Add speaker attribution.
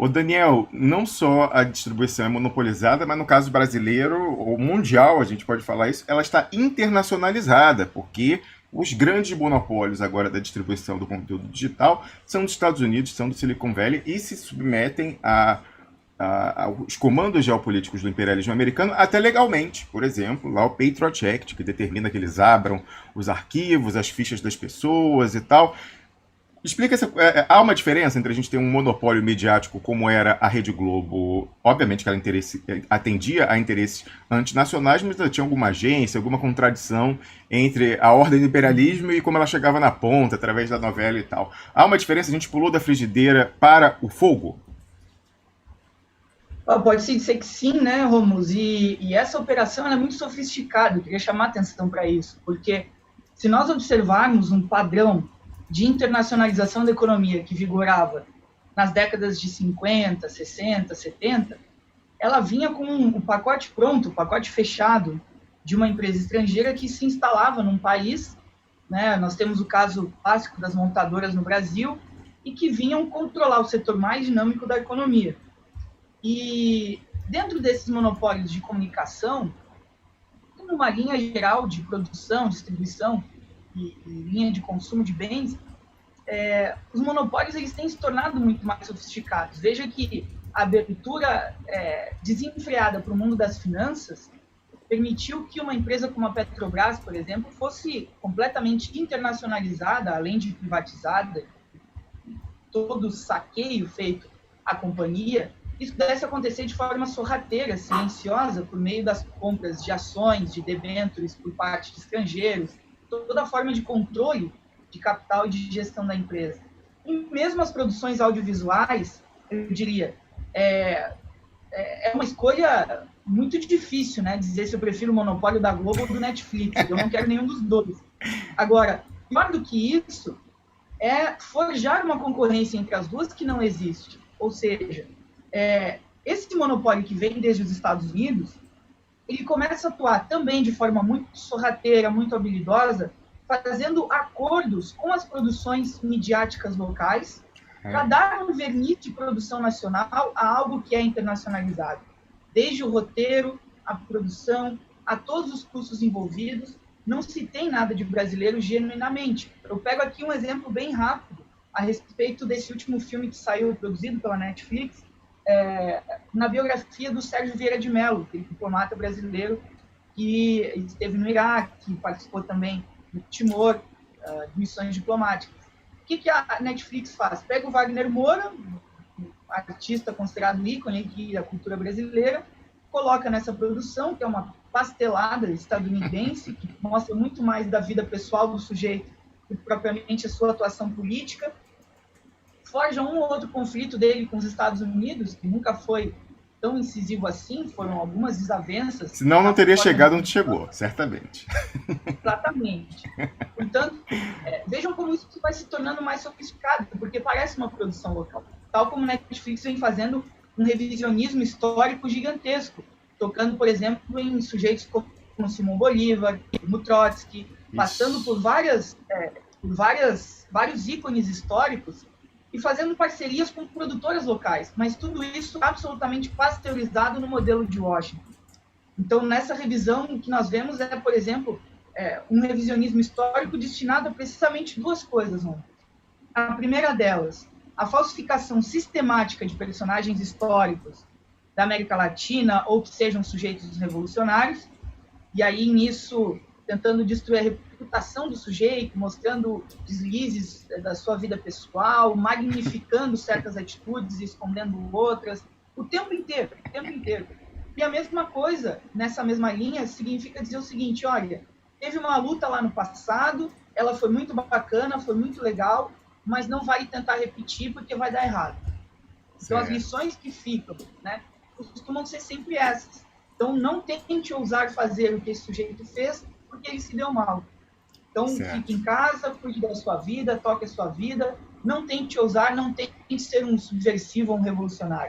Speaker 1: Ô Daniel, não só a distribuição é monopolizada, mas no caso brasileiro ou mundial, a gente pode falar isso, ela está internacionalizada, porque os grandes monopólios agora da distribuição do conteúdo digital são dos Estados Unidos, são do Silicon Valley e se submetem aos comandos geopolíticos do imperialismo americano, até legalmente. Por exemplo, lá o Patriot Act, que determina que eles abram os arquivos, as fichas das pessoas e tal. Explica se há uma diferença entre a gente ter um monopólio midiático como era a Rede Globo. Obviamente que ela atendia a interesses antinacionais, mas ela tinha alguma agência, alguma contradição entre a ordem do imperialismo e como ela chegava na ponta, através da novela e tal. Há uma diferença, a gente pulou da frigideira para o fogo?
Speaker 2: Pode-se dizer que sim, né, Romulus? E essa operação é muito sofisticada, eu queria chamar a atenção para isso, porque se nós observarmos um padrão de internacionalização da economia que vigorava nas décadas de 50, 60, 70, ela vinha com o pacote pronto, o pacote fechado de uma empresa estrangeira que se instalava num país, né? Nós temos o caso clássico das montadoras no Brasil, e que vinham controlar o setor mais dinâmico da economia. E dentro desses monopólios de comunicação, numa linha geral de produção, distribuição e linha de consumo de bens, os monopólios eles têm se tornado muito mais sofisticados. Veja que a abertura desenfreada para o mundo das finanças permitiu que uma empresa como a Petrobras, por exemplo, fosse completamente internacionalizada, além de privatizada, todo o saqueio feito à companhia, isso pudesse acontecer de forma sorrateira, silenciosa, por meio das compras de ações, de debêntures por parte de estrangeiros, toda a forma de controle de capital e de gestão da empresa. E mesmo as produções audiovisuais, eu diria, é uma escolha muito difícil, né, dizer se eu prefiro o monopólio da Globo ou do Netflix. Eu não quero nenhum dos dois. Agora, pior do que isso, é forjar uma concorrência entre as duas que não existe. Ou seja, esse monopólio que vem desde os Estados Unidos, ele começa a atuar também de forma muito sorrateira, muito habilidosa, fazendo acordos com as produções midiáticas locais para dar um verniz de produção nacional a algo que é internacionalizado. Desde o roteiro, a produção, a todos os custos envolvidos, não se tem nada de brasileiro genuinamente. Eu pego aqui um exemplo bem rápido a respeito desse último filme que saiu, produzido pela Netflix, na biografia do Sérgio Vieira de Mello, aquele diplomata brasileiro que esteve no Iraque, participou também do Timor, de missões diplomáticas. O que a Netflix faz? Pega o Wagner Moura, um artista considerado ícone aqui da cultura brasileira, coloca nessa produção, que é uma pastelada estadunidense, que mostra muito mais da vida pessoal do sujeito do que propriamente a sua atuação política, forja um ou outro conflito dele com os Estados Unidos, que nunca foi tão incisivo assim, foram algumas desavenças.
Speaker 1: Senão não teria chegado onde chegou, certamente.
Speaker 2: Exatamente. Portanto, vejam como isso vai se tornando mais sofisticado, porque parece uma produção local. Tal como Netflix vem fazendo um revisionismo histórico gigantesco, tocando, por exemplo, em sujeitos como Simão Bolívar, como Trotsky, passando por vários ícones históricos e fazendo parcerias com produtoras locais, mas tudo isso absolutamente pasteurizado no modelo de Washington. Então, nessa revisão, o que nós vemos é, por exemplo, um revisionismo histórico destinado a precisamente duas coisas. A primeira delas, a falsificação sistemática de personagens históricos da América Latina ou que sejam sujeitos revolucionários, e aí nisso tentando destruir a reputação do sujeito, mostrando deslizes da sua vida pessoal, magnificando certas atitudes e escondendo outras, o tempo inteiro, o tempo inteiro. E a mesma coisa, nessa mesma linha, significa dizer o seguinte, olha, teve uma luta lá no passado, ela foi muito bacana, foi muito legal, mas não vale tentar repetir porque vai dar errado. Então, as lições que ficam, né, costumam ser sempre essas. Então, não tente ousar fazer o que esse sujeito fez, porque ele se deu mal. Então, fique em casa, cuide da sua vida, toque a sua vida, não tente ousar, não tente ser um subversivo ou um revolucionário.